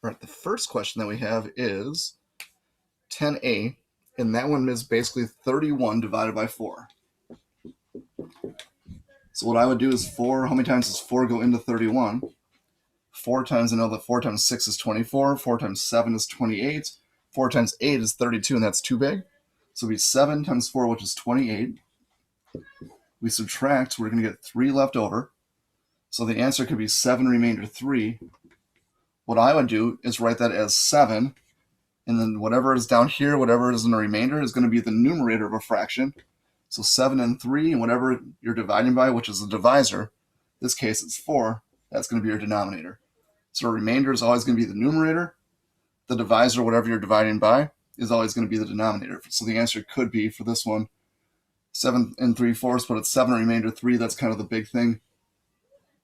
All right, the first question that we have is 10a, and that one is basically 31 divided by 4. So what I would do is 4, how many times does 4 go into 31? 4 times, I know that 4 times 6 is 24, 4 times 7 is 28, 4 times 8 is 32, and that's too big. So it'd be 7 times 4, which is 28. We subtract, we're going to get 3 left over. So the answer could be 7 remainder 3. What I would do is write that as 7, and then whatever is down here, whatever is in the remainder, is going to be the numerator of a fraction. So 7 and 3, and whatever you're dividing by, which is the divisor, in this case it's 4, that's going to be your denominator. So a remainder is always going to be the numerator. The divisor, whatever you're dividing by, is always going to be the denominator. So the answer could be, for this one, 7 and 3/4, but it's 7 remainder 3. That's kind of the big thing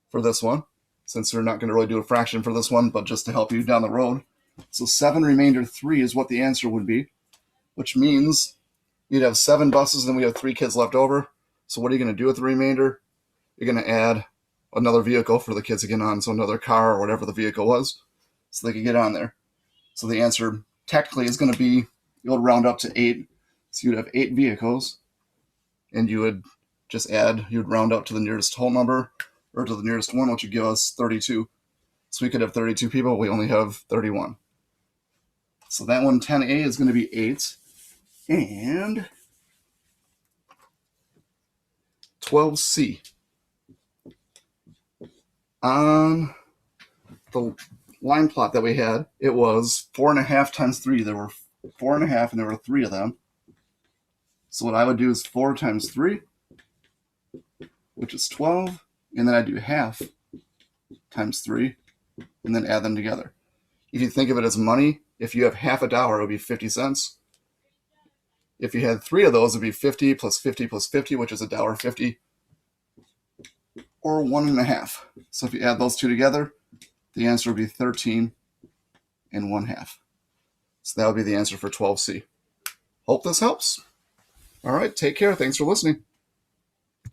for this one, since we're not going to really do a fraction for this one, but just to help you down the road. So 7 remainder 3 is what the answer would be, which means you'd have 7 buses, and then we have 3 kids left over. So what are you going to do with the remainder? You're going to add another vehicle for the kids to get on, so another car or whatever the vehicle was, so they could get on there. So the answer technically is going to be, you'll round up to 8. So you'd have 8 vehicles, and you would just add, you'd round up to the nearest whole number, or to the nearest one, which would give us 32. So we could have 32 people, we only have 31. So that one, 10a, is going to be 8. And 12c. On the line plot that we had, it was 4.5 times 3. There were 4.5, and there were 3 of them. So what I would do is 4 times 3, which is 12, and then I do half times 3, and then add them together. If you think of it as money, if you have half a dollar, it would be 50 cents. If you had 3 of those, it would be 50 plus 50 plus 50, which is $1.50, or 1.5. So if you add those two together, the answer would be 13 and 1/2. So that would be the answer for 12c. Hope this helps. All right, take care. Thanks for listening.